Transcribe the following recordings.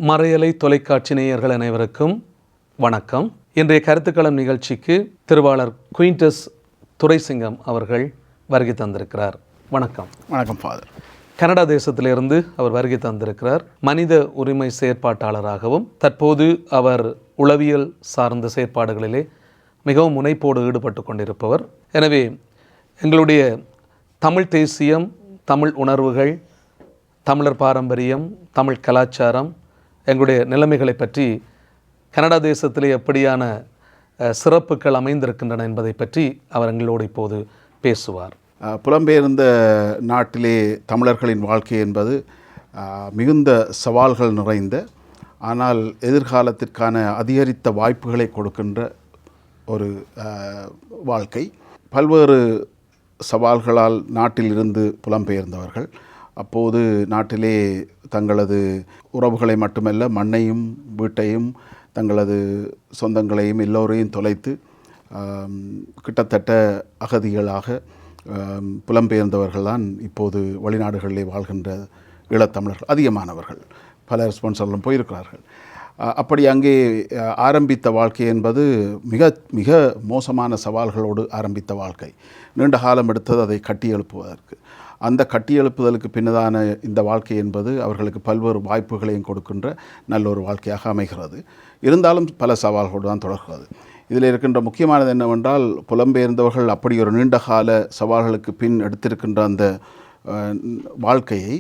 மறையலை தொலைக்காட்சி நேயர்கள் அனைவருக்கும் வணக்கம். இன்றைய கருத்துக்களம் நிகழ்ச்சிக்கு திருவாளர் குயின்டஸ் துரைசிங்கம் அவர்கள் வருகை தந்திருக்கிறார். வணக்கம். வணக்கம் ஃபாதர். கனடா தேசத்திலிருந்து அவர் வருகை தந்திருக்கிறார். மனித உரிமை செயற்பாட்டாளராகவும் தற்போது அவர் உளவியல் சார்ந்த செயற்பாடுகளிலே மிகவும் முனைப்போடு ஈடுபட்டு கொண்டிருப்பவர். எனவே எங்களுடைய தமிழ் தேசியம், தமிழ் உணர்வுகள், தமிழர் பாரம்பரியம், தமிழ் கலாச்சாரம், எங்களுடைய நிலைமைகளை பற்றி கனடா தேசத்திலே எப்படியான சிறப்புகள் அமைந்திருக்கின்றன என்பதை பற்றி அவர் எங்களோடு இப்போது பேசுவார். புலம்பெயர்ந்த நாட்டிலே தமிழர்களின் வாழ்க்கை என்பது மிகுந்த சவால்கள் நிறைந்த, ஆனால் எதிர்காலத்திற்கான அதிகரித்த வாய்ப்புகளை கொடுக்கின்ற ஒரு வாழ்க்கை. பல்வேறு சவால்களால் நாட்டிலிருந்து புலம்பெயர்ந்தவர்கள் அப்போது நாட்டிலே தங்களது உறவுகளை மட்டுமல்ல, மண்ணையும் வீட்டையும் தங்களது சொந்தங்களையும் எல்லோரையும் தொலைத்து கிட்டத்தட்ட அகதிகளாக புலம்பெயர்ந்தவர்கள்தான் இப்போது வெளிநாடுகளிலே வாழ்கின்ற ஈழத்தமிழர்கள் அதிகமானவர்கள். பல ஸ்பான்சர்களும் போயிருக்கிறார்கள். அப்படி அங்கே ஆரம்பித்த வாழ்க்கை என்பது மிக மிக மோசமான சவால்களோடு ஆரம்பித்த வாழ்க்கை. நீண்ட காலம் எடுத்தது அதை கட்டி எழுப்புவதற்கு. அந்த கட்டியெழுப்புதலுக்கு பின்னதான இந்த வாழ்க்கை என்பது அவர்களுக்கு பல்வேறு வாய்ப்புகளையும் கொடுக்கின்ற நல்ல ஒரு வாழ்க்கையாக அமைகிறது. இருந்தாலும் பல சவால்களோடு தான் தொடர்கிறது. இதில் இருக்கின்ற முக்கியமானது என்னவென்றால், புலம்பெயர்ந்தவர்கள் அப்படி ஒரு நீண்ட கால சவால்களுக்கு பின் எடுத்திருக்கின்ற அந்த வாழ்க்கையை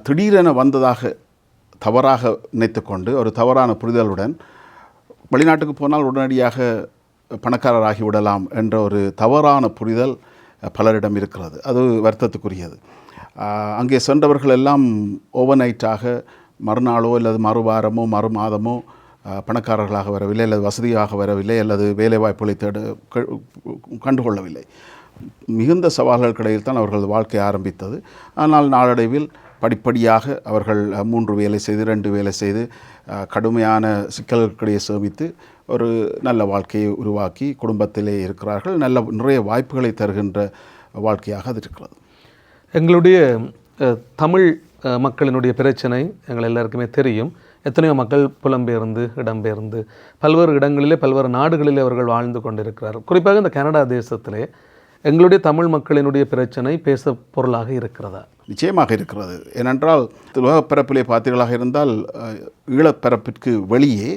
திடீரென வந்ததாக தவறாக நினைத்துக்கொண்டு, ஒரு தவறான புரிதலுடன் வெளிநாட்டுக்கு போனால் உடனடியாக பணக்காரராகிவிடலாம் என்ற ஒரு தவறான புரிதல் பலரிடம் இருக்கிறது. அது வருத்தத்துக்குரியது. அங்கே சென்றவர்கள் எல்லாம் ஓவர் நைட்டாக மறுநாளோ அல்லது மறுவாரமோ மறு மாதமோ பணக்காரர்களாக வரவில்லை, அல்லது வசதியாக வரவில்லை, அல்லது வேலைவாய்ப்புகளை கண்டுகொள்ளவில்லை. மிகுந்த சவால்கள் இடையில் தான் அவர்களது வாழ்க்கை ஆரம்பித்தது. ஆனால் நாளடைவில் படிப்படியாக அவர்கள் 3 வேலை செய்து 2 வேலை செய்து கடுமையான சிக்கல்களிடையே சேமித்து ஒரு நல்ல வாழ்க்கையை உருவாக்கி குடும்பத்திலே இருக்கிறார்கள். நிறைய வாய்ப்புகளை தருகின்ற வாழ்க்கையாக அது இருக்கிறது. எங்களுடைய தமிழ் மக்களினுடைய பிரச்சனை எங்கள் எல்லாருக்குமே தெரியும். எத்தனையோ மக்கள் புலம்பெயர்ந்து இடம்பெயர்ந்து பல்வேறு இடங்களிலே பல்வேறு நாடுகளிலே அவர்கள் வாழ்ந்து கொண்டிருக்கிறார்கள். குறிப்பாக இந்த கனடா தேசத்திலே எங்களுடைய தமிழ் மக்களினுடைய பிரச்சனை பேச பொருளாக இருக்கிறதா? நிச்சயமாக இருக்கிறது. ஏனென்றால் உலகப்பரப்பிலே பார்த்தீர்களாக இருந்தால், ஈழப்பரப்பிற்கு வெளியே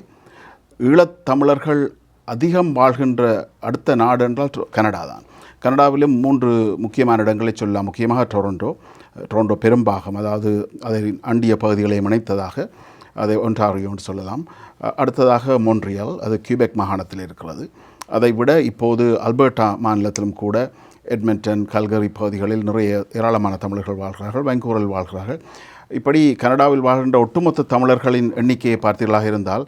ஈழத்தமிழர்கள் அதிகம் வாழ்கின்ற அடுத்த நாடு என்றால் கனடா தான். கனடாவிலும் 3 முக்கியமான இடங்களை சொல்லலாம். முக்கியமாக டொரண்டோ பெரும்பாகம், அதாவது அதை அண்டிய பகுதிகளை இணைத்ததாக அதை ஒன்டாரியோ என்று சொல்லலாம். அடுத்ததாக மொன்றியல், அது கியூபெக் மாகாணத்தில் இருக்கிறது. அதை விட இப்போது அல்பர்டா மாநிலத்திலும் கூட எட்மண்டன், கல்கரி பகுதிகளில் நிறைய ஏராளமான தமிழர்கள் வாழ்கிறார்கள். வான்கூவரில் வாழ்கிறார்கள். இப்படி கனடாவில் வாழ்கின்ற ஒட்டுமொத்த தமிழர்களின் எண்ணிக்கையை பார்த்தீர்களாக இருந்தால்,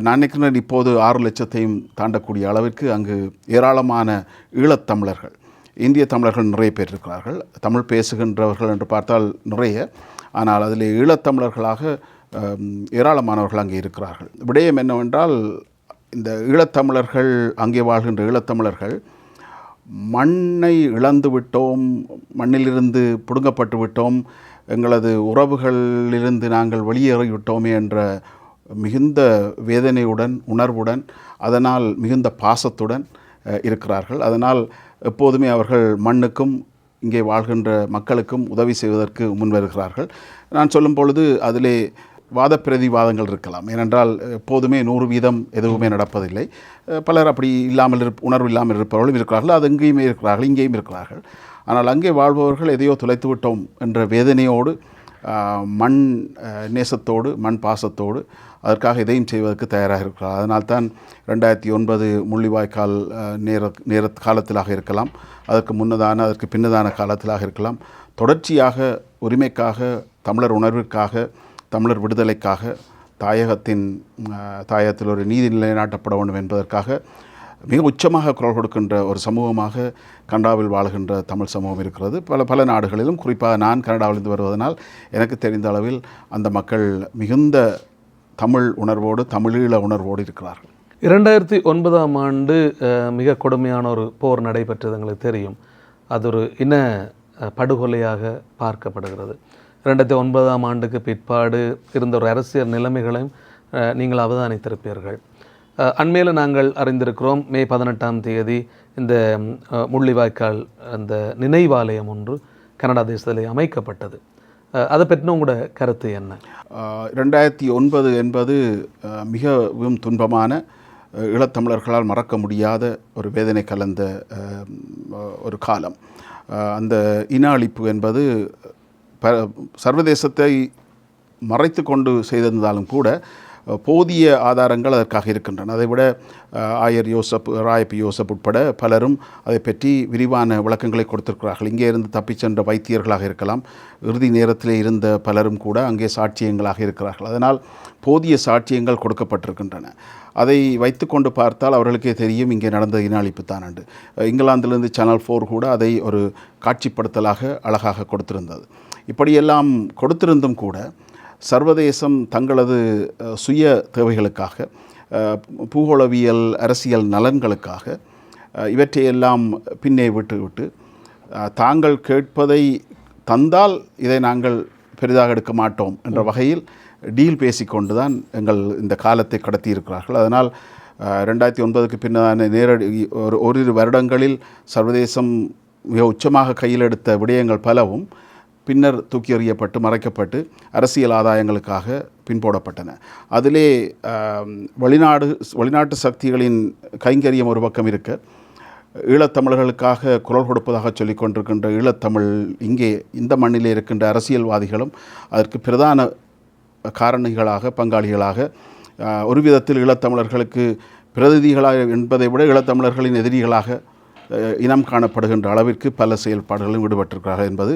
நான் நினைக்கிறேன் இப்போது 6 லட்சத்தையும் தாண்டக்கூடிய அளவிற்கு அங்கு ஏராளமான ஈழத்தமிழர்கள், இந்திய தமிழர்கள் நிறைய பேர் இருக்கிறார்கள். தமிழ் பேசுகின்றவர்கள் என்று பார்த்தால் நிறைய, ஆனால் அதில் ஈழத்தமிழர்களாக ஏராளமானவர்கள் அங்கே இருக்கிறார்கள். விடயம் என்னவென்றால், இந்த ஈழத்தமிழர்கள், அங்கே வாழ்கின்ற ஈழத்தமிழர்கள் மண்ணை இழந்து விட்டோம், மண்ணிலிருந்து பிடுங்கப்பட்டு விட்டோம், எங்களது உறவுகளிலிருந்து நாங்கள் வெளியேறிவிட்டோமே என்ற மிகுந்த வேதனையுடன், உணர்வுடன், அதனால் மிகுந்த பாசத்துடன் இருக்கிறார்கள். அதனால் எப்போதுமே அவர்கள் மண்ணுக்கும் இங்கே வாழ்கின்ற மக்களுக்கும் உதவி செய்வதற்கு முன்வருகிறார்கள். நான் சொல்லும் பொழுது அதிலே வாத பிரதிவாதங்கள் இருக்கலாம். ஏனென்றால் எப்போதுமே 100% எதுவுமே நடப்பதில்லை. பலர் அப்படி உணர்வு இல்லாமல் இருப்பவர்களும் இருக்கிறார்கள். அது எங்கேயுமே இருக்கிறார்கள், இங்கேயும் இருக்கிறார்கள். ஆனால் அங்கே வாழ்பவர்கள் எதையோ தொலைத்து விட்டோம் என்ற வேதனையோடு, மண் நேசத்தோடு, மண் பாசத்தோடு அதற்காக இதையும் செய்வதற்கு தயாராக இருக்கிறார். அதனால்தான் 2009 முள்ளிவாய்க்கால் நேர காலத்திலாக இருக்கலாம், அதற்கு பின்னதான காலத்திலாக இருக்கலாம், தொடர்ச்சியாக உரிமைக்காக, தமிழர் உணர்விற்காக, தமிழர் விடுதலைக்காக, தாயகத்தில் ஒரு நீதி நிலைநாட்டப்பட வேண்டும் என்பதற்காக மிக உச்சமாக குரல் கொடுக்கின்ற ஒரு சமூகமாக கனடாவில் வாழ்கின்ற தமிழ் சமூகம் இருக்கிறது. பல நாடுகளிலும், குறிப்பாக நான் கனடாவிலிருந்து வருவதனால் எனக்கு தெரிந்த அளவில் அந்த மக்கள் மிகுந்த தமிழ் உணர்வோடு, தமிழீழ உணர்வோடு இருக்கிறார்கள். 2009ஆம் ஆண்டு மிக கொடுமையான ஒரு போர் நடைபெற்றது எங்களுக்கு தெரியும். அது ஒரு இன படுகொலையாக பார்க்கப்படுகிறது. 2009ஆம் ஆண்டுக்கு பிற்பாடு இருந்த ஒரு அரசியல் நிலைமைகளையும் நீங்கள் அவதானித்திருப்பீர்கள். அண்மையில் நாங்கள் அறிந்திருக்கிறோம், மே 18ஆம் தேதி இந்த முள்ளிவாய்க்கால் அந்த நினைவாலயம் ஒன்று கனடா தேசத்திலே அமைக்கப்பட்டது. அதை பற்றின உங்களோட கருத்து என்ன? 2009 என்பது மிகவும் துன்பமான, ஈழத்தமிழர்களால் மறக்க முடியாத ஒரு வேதனை கலந்த ஒரு காலம். அந்த இன அழிப்பு என்பது சர்வதேசத்தை மறைத்து கொண்டு செய்திருந்தாலும் கூட போதிய ஆதாரங்கள் அதற்காக இருக்கின்றன. அதைவிட ஆயர் யோசப், ராயப்பி யோசப் உட்பட பலரும் அதை பற்றி விரிவான விளக்கங்களை கொடுத்திருக்கிறார்கள். இங்கே இருந்து தப்பிச் சென்ற வைத்தியர்களாக இருக்கலாம், இறுதி நேரத்தில் இருந்த பலரும் கூட அங்கே சாட்சியங்களாக இருக்கிறார்கள். அதனால் போதிய சாட்சியங்கள் கொடுக்கப்பட்டிருக்கின்றன. அதை வைத்து கொண்டு பார்த்தால் அவர்களுக்கே தெரியும் இங்கே நடந்த இன அழிப்பு தான் என்று. இங்கிலாந்திலிருந்து சேனல் 4 கூட அதை ஒரு காட்சிப்படுத்தலாக அழகாக கொடுத்திருந்தது. இப்படியெல்லாம் கொடுத்திருந்தும் கூட சர்வதேசம் தங்களது சுய தேவைகளுக்காக, பூகோளவியல் அரசியல் நலன்களுக்காக இவற்றையெல்லாம் பின்னே விட்டு தாங்கள் கேட்பதை தந்தால் இதை நாங்கள் பெரிதாக எடுக்க மாட்டோம் என்ற வகையில் டீல் பேசிக்கொண்டு தான் எங்கள் இந்த காலத்தை கடத்தியிருக்கிறார்கள். அதனால் 2009க்கு பின்னான நேரடி ஓரிரு வருடங்களில் சர்வதேசம் மிக உச்சமாக கையில் எடுத்த விடயங்கள் பலவும் பின்னர் தூக்கி எறியப்பட்டு மறைக்கப்பட்டு அரசியல் ஆதாயங்களுக்காக பின்போடப்பட்டன. அதிலே வெளிநாட்டு சக்திகளின் கைங்கரியம் ஒரு பக்கம் இருக்க, ஈழத்தமிழர்களுக்காக குரல் கொடுப்பதாக சொல்லிக் கொண்டிருக்கின்ற ஈழத்தமிழ் இங்கே இந்த மண்ணிலே இருக்கின்ற அரசியல்வாதிகளும் அதற்கு பிரதான காரணிகளாக, பங்காளிகளாக, ஒரு விதத்தில் ஈழத்தமிழர்களுக்கு பிரதிநிதிகளாக என்பதை விட ஈழத்தமிழர்களின் எதிரிகளாக இனம் காணப்படுகின்ற அளவிற்கு பல செயல்பாடுகளும் ஈடுபட்டிருக்கிறார்கள் என்பது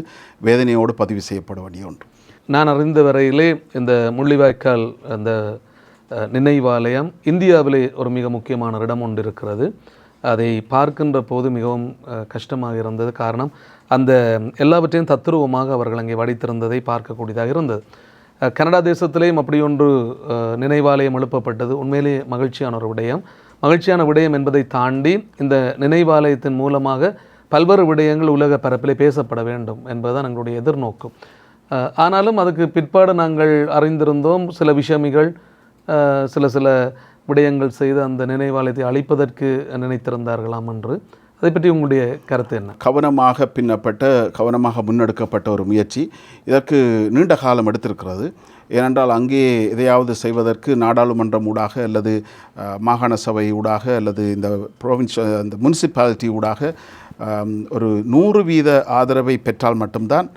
வேதனையோடு பதிவு செய்யப்பட வேண்டிய ஒன்று. நான் அறிந்த வரையிலே இந்த முள்ளிவாய்க்கால் அந்த நினைவாலயம் இந்தியாவிலே ஒரு மிக முக்கியமான இடம் ஒன்று இருக்கிறது. அதை பார்க்கின்ற போது மிகவும் கஷ்டமாக இருந்தது. காரணம், அந்த எல்லாவற்றையும் தத்துருவமாக அவர்கள் அங்கே வடித்திருந்ததை பார்க்கக்கூடியதாக இருந்தது. கனடா தேசத்திலேயும் அப்படி ஒன்று நினைவாலயம் எழுப்பப்பட்டது. உண்மையிலேயே மகிழ்ச்சியான விடயம் என்பதை தாண்டி இந்த நினைவாலயத்தின் மூலமாக பல்வேறு விடயங்கள் உலக பரப்பிலே பேசப்பட வேண்டும் என்பதுதான் எங்களுடைய எதிர்நோக்கம். ஆனாலும் அதுக்கு பிற்பாடு நாங்கள் அறிந்திருந்தோம், சில விஷமிகள் சில விடயங்கள் செய்து அந்த நினைவாலயத்தை அழிப்பதற்கு நினைத்திருந்தார்களாம் என்று. அதை பற்றி உங்களுடைய கருத்து என்ன? கவனமாக முன்னெடுக்கப்பட்ட ஒரு முயற்சி. இதற்கு நீண்ட காலம் எடுத்திருக்கிறது. ஏனென்றால் அங்கே எதையாவது செய்வதற்கு நாடாளுமன்றம் ஊடாக அல்லது மாகாண சபை ஊடாக அல்லது இந்த இந்த முனிசிபாலிட்டி ஊடாக ஒரு 100% ஆதரவை பெற்றால் மட்டும்தான்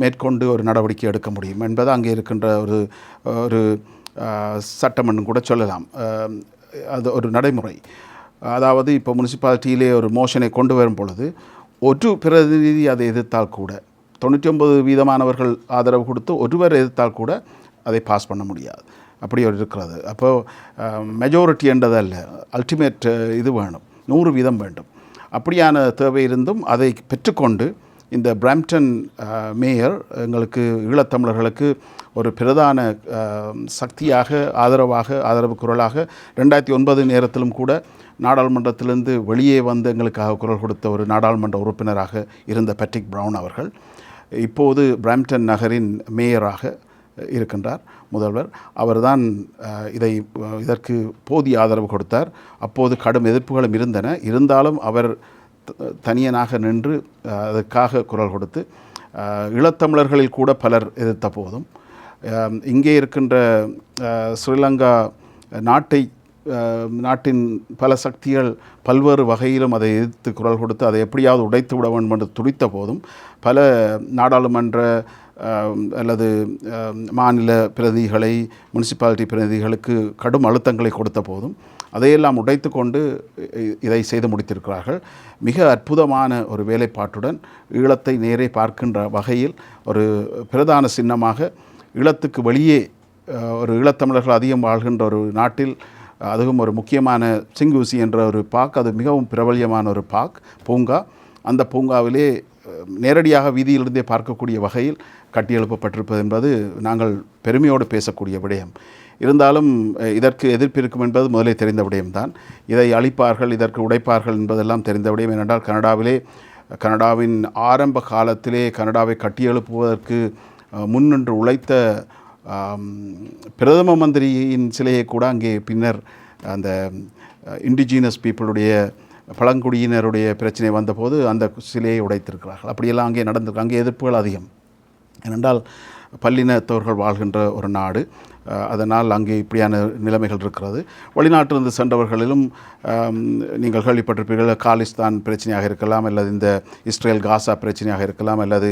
மேற்கொண்டு ஒரு நடவடிக்கை எடுக்க முடியும் என்பது அங்கே இருக்கின்ற ஒரு சட்டமன்னு கூட சொல்லலாம். அது ஒரு நடைமுறை. அதாவது இப்போ முனிசிபாலிட்டியிலே ஒரு மோஷனை கொண்டு வரும் பொழுது ஒரு பிரதிநிதி அதை எதிர்த்தால் கூட 99% ஆதரவு கொடுத்து ஒருவர் எதிர்த்தால் கூட அதை பாஸ் பண்ண முடியாது. அப்படி ஒரு இருக்கிறது. அப்போது மெஜாரிட்டி என்றதல்ல, அல்டிமேட் இது வேணும், 100% வேண்டும். அப்படியான தேவை இருந்தும் அதை பெற்றுக்கொண்டு இந்த பிராம்ப்டன் மேயர் எங்களுக்கு ஈழத்தமிழர்களுக்கு ஒரு பிரதான சக்தியாக, ஆதரவு குரலாக 2009 நேரத்திலும் கூட நாடாளுமன்றத்திலிருந்து வெளியே வந்து எங்களுக்காக குரல் கொடுத்த ஒரு நாடாளுமன்ற உறுப்பினராக இருந்த பேட்ரிக் ப்ரவுன் அவர்கள் இப்போது பிராம்ப்டன் நகரின் மேயராக இருக்கின்றார், முதல்வர். அவர்தான் இதற்கு போதிய ஆதரவு கொடுத்தார். அப்போது கடும் எதிர்ப்புகளும் இருந்தன. இருந்தாலும் அவர் தனியனாக நின்று அதற்காக குரல் கொடுத்து ஈழத்தமிழர்களில் கூட பலர் எதிர்த்த போதும் இங்கே இருக்கின்ற ஸ்ரீலங்கா நாட்டின் பல சக்திகள் பல்வேறு வகையிலும் அதை எதிர்த்து குரல் கொடுத்து அதை எப்படியாவது உடைத்து விட வேண்டும் என்று துடித்த போதும் பல நாடாளுமன்ற அல்லது மாநில பிரதிநிதிகளை, முனிசிபாலிட்டி பிரதிநிதிகளுக்கு கடும் அழுத்தங்களை கொடுத்த போதும் அதையெல்லாம் உடைத்து கொண்டு இதை செய்து முடித்திருக்கிறார்கள். மிக அற்புதமான ஒரு வேலைப்பாட்டுடன் ஈழத்தை நேரே பார்க்கின்ற வகையில் ஒரு பிரதான சின்னமாக ஈழத்துக்கு வெளியே ஒரு ஈழத்தமிழர்கள் அதிகம் வாழ்கின்ற ஒரு நாட்டில், அதுவும் ஒரு முக்கியமான சிங்கூசி என்ற ஒரு பார்க், அது மிகவும் பிரபல்யமான ஒரு பூங்கா. அந்த பூங்காவிலே நேரடியாக வீதியிலிருந்தே பார்க்கக்கூடிய வகையில் கட்டியெழுப்பப்பட்டிருப்பது என்பது நாங்கள் பெருமையோடு பேசக்கூடிய விடயம். இருந்தாலும் இதற்கு எதிர்ப்பு இருக்கும் என்பது முதலே தெரிந்த விடயம்தான். இதை அழிப்பார்கள், இதற்கு உடைப்பார்கள் என்பதெல்லாம் தெரிந்த விடயம். ஏனென்றால் கனடாவின் ஆரம்ப காலத்திலே கனடாவை கட்டியெழுப்புவதற்கு முன்னின்று உழைத்த பிரதம மந்திரியின் சிலையை கூட அங்கே பின்னர் அந்த இண்டிஜினஸ் பீப்புளுடைய பழங்குடியினருடைய பிரச்சனை வந்தபோது அந்த சிலையை உடைத்திருக்கிறார்கள். அப்படியெல்லாம் அங்கே நடந்திருக்கு. அங்கே எதிர்ப்புகள் அதிகம். ஏனென்றால் பல்லினத்தவர்கள் வாழ்கின்ற ஒரு நாடு, அதனால் அங்கே இப்படியான நிலைமைகள் இருக்கிறது. வெளிநாட்டிலிருந்து சென்றவர்களிலும் நீங்கள் கேள்விப்பட்டிருப்பீர்கள், காலிஸ்தான் பிரச்சனையாக இருக்கலாம், அல்லது இந்த இஸ்ரேல் காசா பிரச்சனையாக இருக்கலாம், அல்லது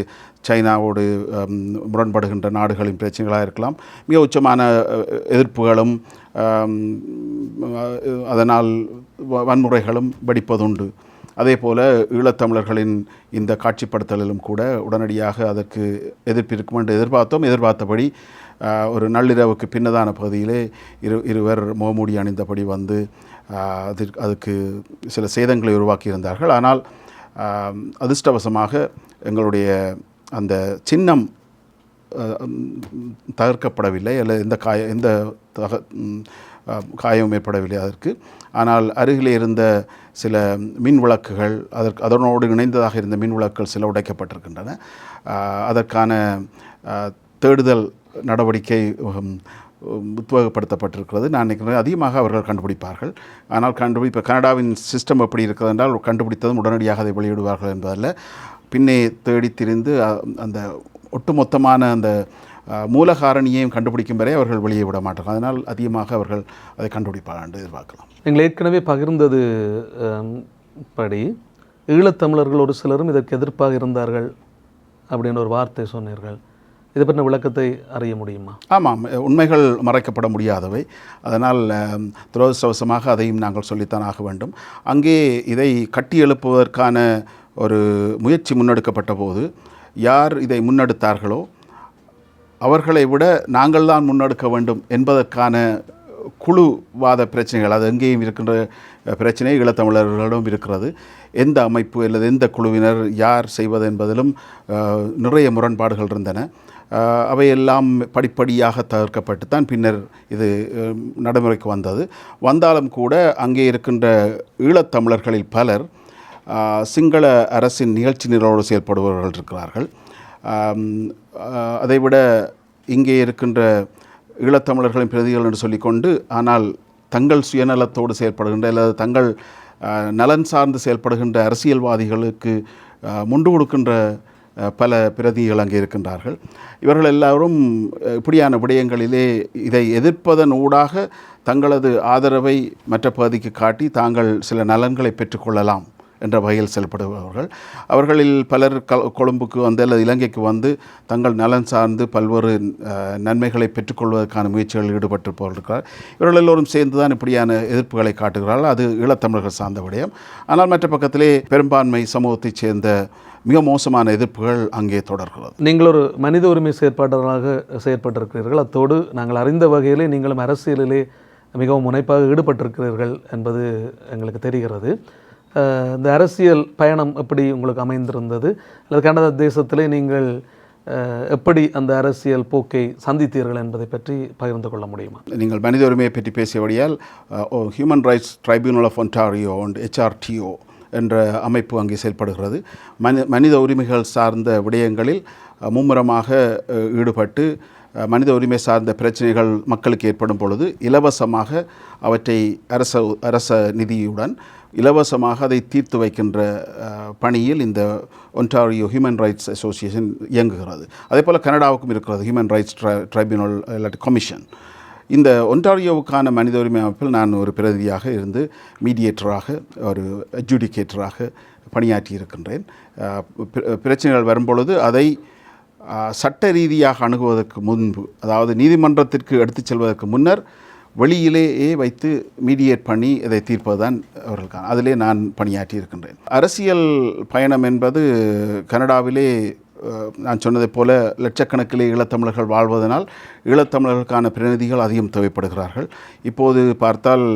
சைனாவோடு முரண்படுகின்ற நாடுகளின் பிரச்சனைகளாக இருக்கலாம். மிக உச்சமான எதிர்ப்புகளும் அதனால் வன்முறைகளும் வெடிப்பதுண்டு. அதே போல் ஈழத்தமிழர்களின் இந்த காட்சிப்படுத்தலிலும் கூட உடனடியாக அதற்கு எதிர்ப்பு இருக்கும் என்று எதிர்பார்த்தபடி ஒரு நள்ளிரவுக்கு பின்னதான பகுதியிலே இருவர் முகமூடி அணிந்தபடி வந்து அதுக்கு சில சேதங்களை உருவாக்கியிருந்தார்கள். ஆனால் அதிர்ஷ்டவசமாக எங்களுடைய அந்த சின்னம் தகர்க்கப்படவில்லை, அல்லது எந்த காயம் ஏற்படவில்லை அதற்கு. ஆனால் அருகிலே இருந்த சில மின் விளக்குகள், அதனோடு இணைந்ததாக இருந்த மின் விளக்குகள் சில உடைக்கப்பட்டிருக்கின்றன. அதற்கான தேடுதல் நடவடிக்கை உத்வேகப்படுத்தப்பட்டிருக்கிறது. நான் நினைக்கிறேன் அதிகமாக அவர்கள் கண்டுபிடிப்பார்கள். ஆனால் இப்போ கனடாவின் சிஸ்டம் எப்படி இருக்கிறது என்றால், கண்டுபிடித்ததும் உடனடியாக அதை வெளியிடுவார்கள் என்பதல்ல, பின்னே தேடி திரிந்து அந்த ஒட்டுமொத்தமான அந்த மூலகாரணியையும் கண்டுபிடிக்கும் வரை அவர்கள் வெளியே விட மாட்டார்கள். அதனால் அதிகமாக அவர்கள் அதை கண்டுபிடிப்பார்கள் என்று எதிர்பார்க்கலாம். நீங்கள் ஏற்கனவே பகிர்ந்தது படி ஈழத்தமிழர்கள் ஒரு சிலரும் இதற்கு எதிர்ப்பாக இருந்தார்கள் அப்படின்னு ஒரு வார்த்தை சொன்னீர்கள். இதை பற்றின விளக்கத்தை அறிய முடியுமா? ஆமாம், உண்மைகள் மறைக்கப்பட முடியாதவை. அதனால் துரதிர்ஷ்டவசமாக அதையும் நாங்கள் சொல்லித்தான் ஆக வேண்டும். அங்கே இதை கட்டி எழுப்புவதற்கான ஒரு முயற்சி முன்னெடுக்கப்பட்ட போது யார் இதை முன்னெடுத்தார்களோ அவர்களை விட நாங்கள் தான் முன்னெடுக்க வேண்டும் என்பதற்கான குழுவாத பிரச்சனைகள், அது எங்கேயும் இருக்கின்ற பிரச்சனை ஈழத்தமிழர்களிடம் இருக்கிறது. எந்த அமைப்பு அல்லது எந்த குழுவினர் யார் செய்வது என்பதிலும் நிறைய முரண்பாடுகள் இருந்தன. அவையெல்லாம் படிப்படியாக தவிர்க்கப்பட்டு தான் பின்னர் இது நடைமுறைக்கு வந்தாலும் கூட அங்கே இருக்கின்ற ஈழத்தமிழர்களில் பலர் சிங்கள அரசின் நிகழ்ச்சி நிரலோடு செயல்படுபவர்கள் இருக்கிறார்கள். அதைவிட இங்கே இருக்கின்ற ஈழத்தமிழர்களின் பிரதிகள் என்று சொல்லிக்கொண்டு, ஆனால் தங்கள் சுயநலத்தோடு செயல்படுகின்ற அல்லது தங்கள் நலன் சார்ந்து செயல்படுகின்ற அரசியல்வாதிகளுக்கு முண்டு கொடுக்கின்ற பல பிரதிகள் அங்கே இருக்கின்றார்கள். இவர்கள் எல்லாரும் இப்படியான விடயங்களிலே இதை எதிர்ப்பதன் ஊடாக தங்களது ஆதரவை மற்ற பகுதிக்கு காட்டி தாங்கள் சில நலன்களை பெற்றுக்கொள்ளலாம் என்ற வகையில் செயல்படுபவர்கள். அவர்களில் பலர் கொழும்புக்கு வந்து அல்லது இலங்கைக்கு வந்து தங்கள் நலன் சார்ந்து பல்வேறு நன்மைகளை பெற்றுக்கொள்வதற்கான முயற்சிகளில் ஈடுபட்டிருப்பவர்கள் இருக்கிறார். இவர்கள் எல்லோரும் சேர்ந்து தான் இப்படியான எதிர்ப்புகளை காட்டுகிறார்கள். அது ஈழத்தமிழர்கள் சார்ந்த விடயம். ஆனால் மற்ற பக்கத்திலே பெரும்பான்மை சமூகத்தைச் சேர்ந்த மிக மோசமான எதிர்ப்புகள் அங்கே தொடர்கிறது. நீங்கள் ஒரு மனித உரிமை செயற்பாட்டாளராக செயற்பட்டிருக்கிறீர்கள். அத்தோடு நாங்கள் அறிந்த வகையிலே நீங்களும் அரசியலிலே மிகவும் முனைப்பாக ஈடுபட்டிருக்கிறீர்கள் என்பது எங்களுக்கு தெரிகிறது. இந்த அரசியல் பயணம் எப்படி உங்களுக்கு அமைந்திருந்தது, அல்லது கனடா தேசத்திலே நீங்கள் எப்படி அந்த அரசியல் போக்கை சந்தித்தீர்கள் என்பதை பற்றி பகிர்ந்து கொள்ள முடியுமா? நீங்கள் மனித உரிமையை பற்றி பேசியபடியால் human rights tribunal of Ontario and HRTO என்ற அமைப்பு அங்கே செயல்படுகிறது. மனித உரிமைகள் சார்ந்த விடயங்களில் மும்முரமாக ஈடுபட்டு மனித உரிமை சார்ந்த பிரச்சனைகள் மக்களுக்கு ஏற்படும் பொழுது இலவசமாக அவற்றை அரச நிதியுடன் இலவசமாக அதை தீர்த்து வைக்கின்ற பணியில் இந்த ஒன்டாரியோ ஹியூமன் ரைட்ஸ் அசோசியேஷன் இயங்குகிறது. அதே போல் கனடாவுக்கும் இருக்கிறது ஹியூமன் ரைட்ஸ் ட்ரைபியூனல் இல்லாட்டி கமிஷன். இந்த ஒன்டாரியோவுக்கான மனித உரிமை அமைப்பில் நான் ஒரு பிரதியாக இருந்து மீடியேட்டராக, ஒரு அட்ஜுடிகேட்டராக பணியாற்றி இருக்கின்றேன். பிரச்சனைகள் வரும்பொழுது அதை சட்ட ரீதியாக அணுகுவதற்கு முன்பு, அதாவது நீதிமன்றத்திற்கு எடுத்துச் செல்வதற்கு முன்னர் வெளியிலேயே வைத்து மீடியேட் பண்ணி இதை தீர்ப்பது தான் அவர்களுக்கான, அதிலே நான் பணியாற்றி இருக்கின்றேன். அரசியல் பயணம் என்பது கனடாவிலே நான் சொன்னதைப் போல லட்சக்கணக்கிலே ஈழத்தமிழர்கள் வாழ்வதனால் ஈழத்தமிழர்களுக்கான பிரதிநிதிகள் அதிகம் தேவைப்படுகிறார்கள். இப்போது பார்த்தால்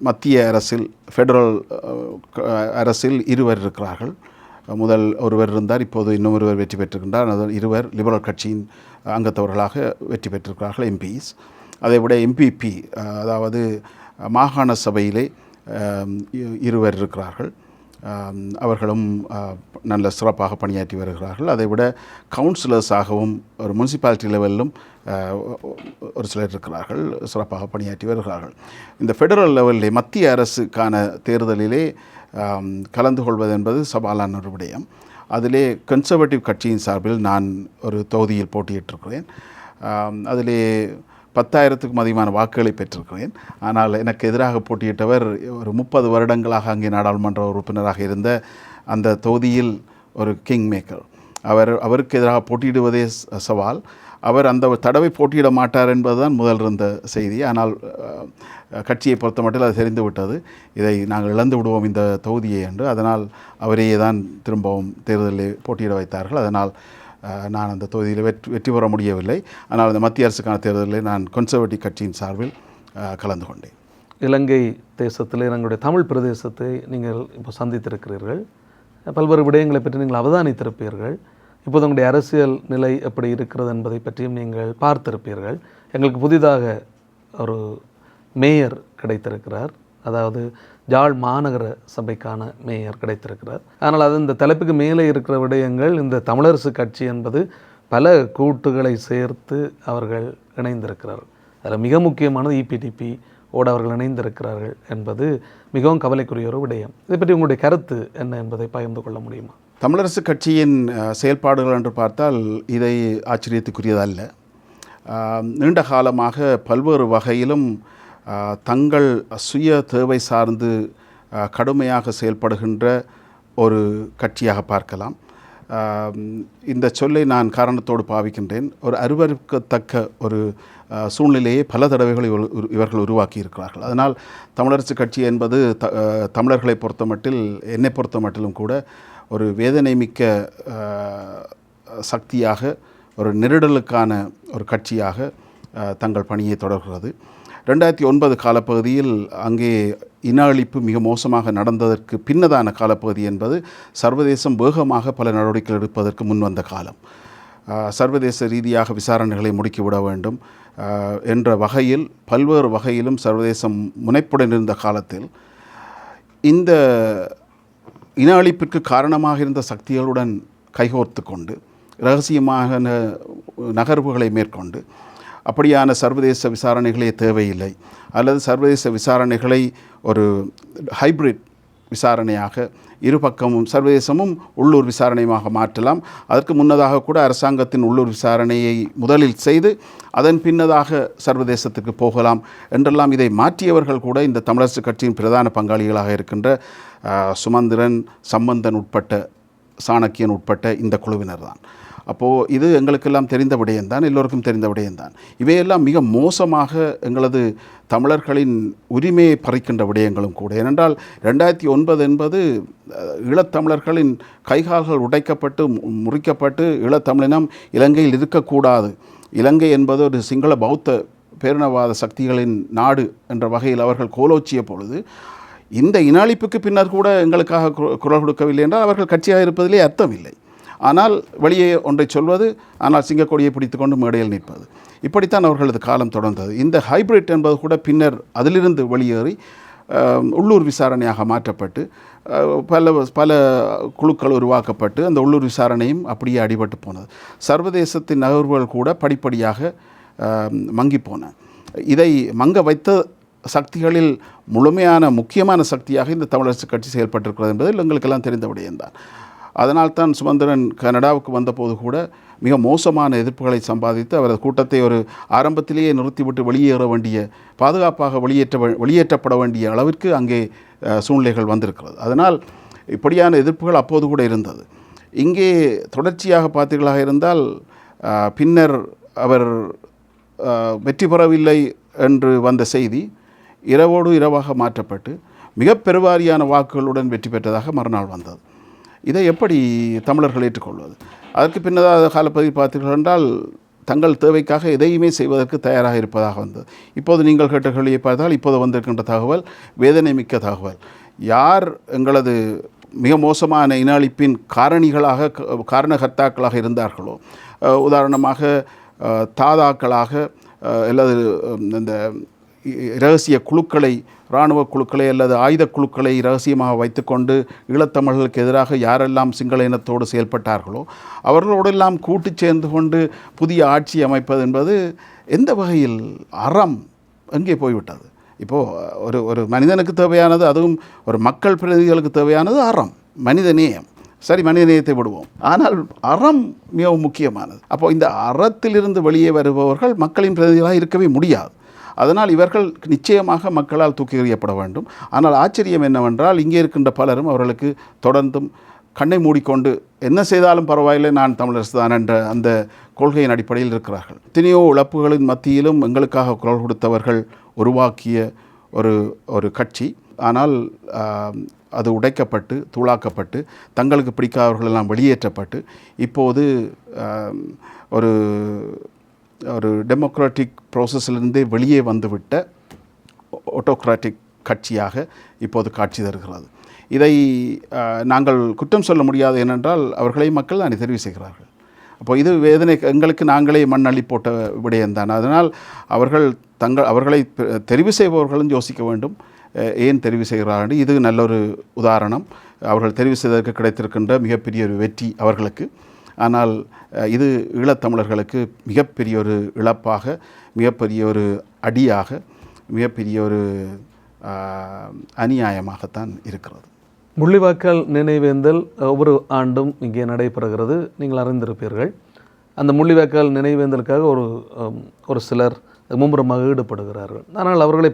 மத்திய அரசில், ஃபெடரல் அரசில் இருவர் இருக்கிறார்கள். முதல் ஒருவர் இருந்தார், இப்போது இன்னும் ஒருவர் வெற்றி பெற்றிருக்கின்றார். இருவர் லிபரல் கட்சியின் அங்கத்தவர்களாக வெற்றி பெற்றிருக்கிறார்கள், MPs. அதைவிட MPP, அதாவது மாகாண சபையிலே இருவர் இருக்கிறார்கள். அவர்களும் நல்ல சிறப்பாக பணியாற்றி வருகிறார்கள். அதைவிட கவுன்சிலர்ஸாகவும் ஒரு முனிசிபாலிட்டி லெவலிலும் ஒரு சிலர் இருக்கிறார்கள், சிறப்பாக பணியாற்றி வருகிறார்கள். இந்த ஃபெடரல் லெவலிலே மத்திய அரசுக்கான தேர்தலிலே கலந்து கொள்வது என்பது சவாலான ஒரு விடயம். அதிலே கன்சர்வேட்டிவ் கட்சியின் சார்பில் நான் ஒரு தொகுதியில் போட்டியிட்டிருக்கிறேன். அதிலே 10,000க்கும் அதிகமான வாக்குகளை பெற்றிருக்கிறேன். ஆனால் எனக்கு எதிராக போட்டியிட்டவர் ஒரு 30 வருடங்களாக அங்கே நாடாளுமன்ற உறுப்பினராக இருந்த அந்த தொகுதியில் ஒரு கிங் மேக்கர். அவருக்கு எதிராக போட்டியிடுவதே சவால். அவர் அந்த தடவை போட்டியிட மாட்டார் என்பதுதான் முதல் இருந்த செய்தி. ஆனால் கட்சியை பொறுத்த மட்டும் அது தெரிந்துவிட்டது, இதை நாங்கள் இழந்து விடுவோம் இந்த தொகுதியை என்று. அதனால் அவரையே தான் திரும்பவும் தேர்தலில் போட்டியிட வைத்தார்கள். அதனால் நான் அந்த தொகுதியில் வெற்றி பெற முடியவில்லை. ஆனால் அந்த மத்திய அரசுக்கான தேர்தலில் நான் கன்சர்வேட்டிவ் கட்சியின் சார்பில் கலந்து கொண்டேன். இலங்கை தேசத்தில் எங்களுடைய தமிழ் பிரதேசத்தை நீங்கள் இப்போ சந்தித்திருக்கிறீர்கள். பல்வேறு விடயங்களை பற்றி நீங்கள் அவதானித்திருப்பீர்கள். இப்போது உங்களுடைய அரசியல் நிலை எப்படி இருக்கிறது என்பதை பற்றியும் நீங்கள் பார்த்திருப்பீர்கள். எங்களுக்கு புதிதாக ஒரு மேயர் கிடைத்திருக்கிறார், அதாவது யாழ் மாநகர சபைக்கான மேயர் கிடைத்திருக்கிறார். ஆனால் அது இந்த தலைப்புக்கு மேலே இருக்கிற விடயங்கள், இந்த தமிழரசு கட்சி என்பது பல கூட்டுகளை சேர்த்து அவர்கள் இணைந்திருக்கிறார்கள். அதில் மிக முக்கியமானது EPDP ஓடு அவர்கள் இணைந்திருக்கிறார்கள் என்பது மிகவும் கவலைக்குரிய ஒரு விடயம். இதை பற்றி உங்களுடைய கருத்து என்ன என்பதை பகிர்ந்து கொள்ள முடியுமா? தமிழரசு கட்சியின் செயல்பாடுகள் என்று பார்த்தால் இதை ஆச்சரியத்துக்குரியதல்ல. நீண்ட காலமாக பல்வேறு வகையிலும் தங்கள் சுய தேவை சார்ந்து கடுமையாக செயல்படுகின்ற ஒரு கட்சியாக பார்க்கலாம். இந்த சொல்லை நான் காரணத்தோடு பாவிக்கின்றேன். ஒரு அருவருக்கத்தக்க ஒரு சூழ்நிலையை பல தடவைகள் இவர்கள் உருவாக்கி இருக்கிறார்கள். அதனால் தமிழரசு கட்சி என்பது தமிழர்களை பொறுத்தமட்டில், என்னை பொறுத்த மட்டிலும் கூட ஒரு வேதனை மிக்க சக்தியாக, ஒரு நெருடலுக்கான ஒரு கட்சியாக தங்கள் பணியை தொடர்கிறது. 2009 காலப்பகுதியில் அங்கே இன அழிப்பு மிக மோசமாக நடந்ததற்கு பின்னதான காலப்பகுதி என்பது சர்வதேசம் வேகமாக பல நடவடிக்கைகள் எடுப்பதற்கு முன்வந்த காலம். சர்வதேச ரீதியாக விசாரணைகளை முடுக்கிவிட வேண்டும் என்ற வகையில் பல்வேறு வகையிலும் சர்வதேசம் முனைப்புடன் இருந்த காலத்தில் இந்த இன அழிப்பிற்கு காரணமாக இருந்த சக்திகளுடன் கைகோர்த்து கொண்டு இரகசியமாக நகர்வுகளை மேற்கொண்டு அப்படியான சர்வதேச விசாரணைகளே தேவையில்லை, அல்லது சர்வதேச விசாரணைகளை ஒரு ஹைப்ரிட் விசாரணையாக இருபக்கமும் சர்வதேசமும் உள்ளூர் விசாரணையாக மாற்றலாம், அதற்கு முன்னதாக கூட அரசாங்கத்தின் உள்ளூர் விசாரணையை முதலில் செய்து அதன் பின்னதாக சர்வதேசத்துக்கு போகலாம் என்றெல்லாம் இதை மாற்றியவர்கள் கூட இந்த தமிழரசு கட்சியின் பிரதான பங்காளிகளாக இருக்கின்ற சுமந்திரன், சம்பந்தன் உட்பட்ட, சாணக்கியன் உட்பட்ட இந்த குழுவினர் தான். அப்போது இது எங்களுக்கெல்லாம் தெரிந்த விடயம்தான், எல்லோருக்கும் தெரிந்த விடயம்தான். இவையெல்லாம் மிக மோசமாக எங்களது தமிழர்களின் உரிமையை பறிக்கின்ற விடயங்களும் கூட. ஏனென்றால் 2009 என்பது ஈழத்தமிழர்களின் கைகால்கள் உடைக்கப்பட்டு முறிக்கப்பட்டு ஈழத்தமிழினம் இலங்கையில் இருக்கக்கூடாது, இலங்கை என்பது ஒரு சிங்கள பௌத்த பேரினவாத சக்திகளின் நாடு என்ற வகையில் அவர்கள் கோலோச்சிய பொழுது இந்த இன அழிப்புக்கு பின்னர் கூட எங்களுக்காக குரல் கொடுக்கவில்லை என்றால் அவர்கள் கட்சியாக இருப்பதிலே அர்த்தமில்லை. ஆனால் வெளியே ஒன்றை சொல்வது, ஆனால் சிங்கக்கொடியை பிடித்து கொண்டு மேடையில் நிற்பது, இப்படித்தான் அவர்களது காலம் தொடர்ந்தது. இந்த ஹைப்ரிட் என்பது கூட பின்னர் அதிலிருந்து வெளியேறி உள்ளூர் விசாரணையாக மாற்றப்பட்டு பல குழுக்கள் உருவாக்கப்பட்டு அந்த உள்ளூர் விசாரணையும் அப்படியே அடிபட்டு போனது. சர்வதேசத்தின் நகர்வுகள் கூட படிப்படியாக மங்கி போன. இதை மங்க வைத்த சக்திகளில் முழுமையான முக்கியமான சக்தியாக இந்த தமிழரசு கட்சி செயல்பட்டிருக்கிறது என்பதில் எங்களுக்கெல்லாம் தெரிந்த விடயம்தான். அதனால்தான் சுமந்திரன் கனடாவுக்கு வந்தபோது கூட மிக மோசமான எதிர்ப்புகளை சம்பாதித்து அவரது கூட்டத்தை ஒரு ஆரம்பத்திலேயே நிறுத்திவிட்டு வெளியேற வேண்டிய, பாதுகாப்பாக வெளியேற்றப்பட வேண்டிய அளவிற்கு அங்கே சூழ்நிலைகள் வந்திருக்கிறது. அதனால் இப்படியான எதிர்ப்புகள் அப்போது கூட இருந்தது. இங்கே தொடர்ச்சியாக பார்த்தீர்களாக இருந்தால் பின்னர் அவர் வெற்றி பெறவில்லை என்று வந்த செய்தி இரவோடு இரவாக மாற்றப்பட்டு மிக பெருவாரியான வாக்குகளுடன் வெற்றி பெற்றதாக மறுநாள் வந்தது. இதை எப்படி தமிழர்கள் ஏற்றுக்கொள்வது? அதற்கு பின்னதாக காலப்பகுதியில் பார்த்தீர்கள் என்றால் தங்கள் தேவைக்காக எதையுமே செய்வதற்கு தயாராக இருப்பதாக வந்தது. இப்போது நீங்கள் கேட்ட கேள்வியை பார்த்தால் இப்போது வந்திருக்கின்ற தகவல் வேதனை மிக்க தகவல். யார் எங்களது மிக மோசமான இன அழிப்பின் காரணகர்த்தாக்களாக இருந்தார்களோ, உதாரணமாக தாதாக்களாக அல்லது இந்த இரகசிய குழுக்களை, இராணுவ குழுக்களை அல்லது ஆயுத குழுக்களை இரகசியமாக வைத்துக்கொண்டு ஈழத்தமிழர்களுக்கு எதிராக யாரெல்லாம் சிங்கள இனத்தோடு செயல்பட்டார்களோ அவர்களோடெல்லாம் கூட்டு சேர்ந்து கொண்டு புதிய ஆட்சி அமைப்பது என்பது எந்த வகையில் அறம் எங்கே போய்விட்டது? இப்போது ஒரு மனிதனுக்கு தேவையானது, அதுவும் ஒரு மக்கள் பிரதிநிதிகளுக்கு தேவையானது அறம், மனிதநேயம். சரி, மனிதநேயத்தை விடுவோம், ஆனால் அறம் மிகவும் முக்கியமானது. அப்போ இந்த அறத்திலிருந்து வெளியே வருபவர்கள் மக்களின் பிரதிநிதிகளாக இருக்கவே முடியாது. அதனால் இவர்கள் நிச்சயமாக மக்களால் தூக்கி எறியப்பட வேண்டும். ஆனால் ஆச்சரியம் என்னவென்றால், இங்கே இருக்கின்ற பலரும் அவர்களுக்கு தொடர்ந்தும் கண்ணை மூடிக்கொண்டு என்ன செய்தாலும் பரவாயில்லை, நான் தமிழரசு தான் என்ற அந்த கொள்கையின் அடிப்படையில் இருக்கிறார்கள். எத்தனையோ இழப்புகளின் மத்தியிலும் எங்களுக்காக குரல் கொடுத்தவர்கள் உருவாக்கிய ஒரு கட்சி. ஆனால் அது உடைக்கப்பட்டு தூளாக்கப்பட்டு தங்களுக்கு பிடிக்காதவர்களெல்லாம் வெளியேற்றப்பட்டு இப்போது ஒரு டெமோக்ராட்டிக் ப்ராசஸிலிருந்தே வெளியே வந்துவிட்ட ஆட்டோக்ராட்டிக் கட்சியாக இப்போது காட்சி தருகிறது. இதை நாங்கள் குற்றம் சொல்ல முடியாது. ஏனென்றால் அவர்களை மக்கள் தானே தெரிவு செய்கிறார்கள். அப்போ இது வேதனை, எங்களுக்கு நாங்களே மண் அள்ளி போட்ட விடயம்தான். அதனால் அவர்களை தெரிவு செய்பவர்களும் யோசிக்க வேண்டும், ஏன் தெரிவு செய்கிறார்கள். இது நல்ல ஒரு உதாரணம். அவர்கள் தெரிவு செய்ததற்கு கிடைத்திருக்கின்ற மிகப்பெரிய ஒரு வெற்றி அவர்களுக்கு. ஆனால் இது ஈழத்தமிழர்களுக்கு மிகப்பெரிய ஒரு இழப்பாக, மிகப்பெரிய ஒரு அடியாக, மிகப்பெரிய ஒரு அநியாயமாகத்தான் இருக்கிறது. முள்ளிவாய்க்கால் நினைவேந்தல் ஒவ்வொரு ஆண்டும் இங்கே நடைபெறுகிறது, நீங்கள் அறிந்திருப்பீர்கள். அந்த முள்ளிவாய்க்கால் நினைவேந்தலுக்காக ஒரு சிலர் மும்முரமாக ஈடுபடுகிறார்கள். ஆனால் அவர்களை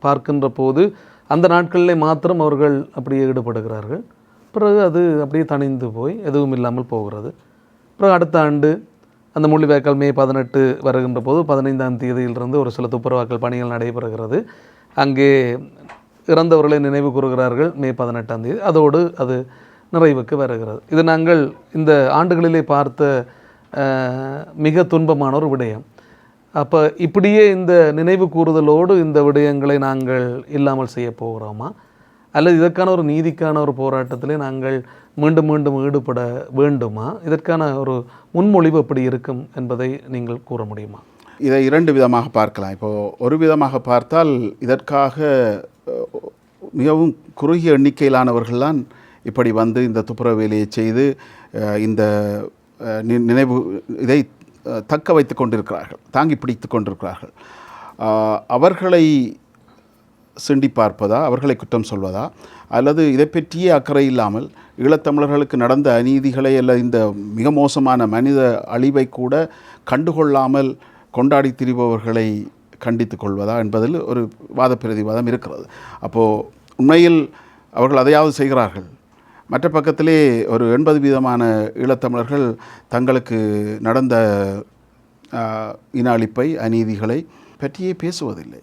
பார்க்கின்ற போது அந்த நாட்களிலே மாத்திரம் அவர்கள் அப்படியே ஈடுபடுகிறார்கள். பிறகு அது அப்படியே தணிந்து போய் எதுவும் இல்லாமல் போகிறது. பிறகு அடுத்த ஆண்டு அந்த முள்ளிவாய்க்கால் மே 18 வருகின்ற போது 15ஆம் தேதியிலிருந்து ஒரு சில துப்புரவாக்கல் பணிகள் நடைபெறுகிறது. அங்கே இறந்தவர்களை நினைவு கூறுகிறார்கள் மே 18ஆம் தேதி. அதோடு அது நிறைவுக்கு வருகிறது. இது நாங்கள் இந்த ஆண்டுகளிலே பார்த்த மிக துன்பமான ஒரு விடயம். அப்போ இப்படியே இந்த நினைவு கூறுதலோடு இந்த விடயங்களை நாங்கள் இல்லாமல் செய்ய போகிறோமா, அல்லது இதற்கான ஒரு நீதிக்கான ஒரு போராட்டத்திலே நாங்கள் மீண்டும் மீண்டும் ஈடுபட வேண்டுமா? இதற்கான ஒரு முன்மொழிவு எப்படி இருக்கும் என்பதை நீங்கள் கூற முடியுமா? இதை இரண்டு விதமாக பார்க்கலாம். இப்போது ஒரு விதமாக பார்த்தால், இதற்காக மிகவும் குறுகிய எண்ணிக்கையிலானவர்கள்தான் இப்படி வந்து இந்த துப்புரவு வேலையை செய்து இந்த நினைவு இதை தக்க வைத்து கொண்டிருக்கிறார்கள், தாங்கி பிடித்து கொண்டிருக்கிறார்கள். அவர்களை சிண்டி பார்ப்பதா, அவர்களை குற்றம் சொல்வதா, அல்லது இதை பற்றியே அக்கறை இல்லாமல் ஈழத்தமிழர்களுக்கு நடந்த அநீதிகளை அல்லது இந்த மிக மோசமான மனித அழிவை கூட கண்டுகொள்ளாமல் கொண்டாடி திரிபவர்களை கண்டித்து கொள்வதா என்பதில் ஒரு வாத பிரதிவாதம் இருக்கிறது. அப்போது உண்மையில் அவர்கள் அதையாவது செய்கிறார்கள். மற்ற பக்கத்திலே ஒரு 80% ஈழத்தமிழர்கள் தங்களுக்கு நடந்த இன அழிப்பை, அநீதிகளை பற்றியே பேசுவதில்லை.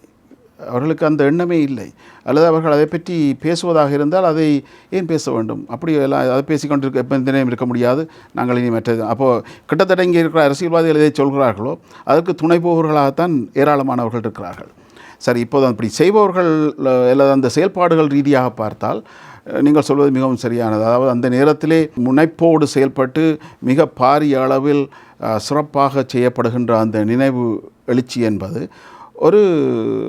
அவர்களுக்கு அந்த எண்ணமே இல்லை. அல்லது அவர்கள் அதை பற்றி பேசுவதாக இருந்தால் அதை ஏன் பேச வேண்டும்? அப்படி எல்லாம் அதை பேசிக்கொண்டிருக்க எப்போ இருக்க முடியாது, நாங்கள் இனி மற்றது. அப்போது கிட்டத்தட்ட இங்கே இருக்கிற அரசியல்வாதிகள் எதை சொல்கிறார்களோ அதற்கு துணை போவர்களாகத்தான் ஏராளமானவர்கள் இருக்கிறார்கள். சரி, இப்போது அப்படி செய்பவர்கள் அல்லது அந்த செயல்பாடுகள் ரீதியாக பார்த்தால் நீங்கள் சொல்வது மிகவும் சரியானது. அதாவது அந்த நேரத்திலே முனைப்போடு செயல்பட்டு மிக பாரிய அளவில் சிறப்பாக செய்யப்படுகின்ற அந்த நினைவு எழுச்சி என்பது ஒரு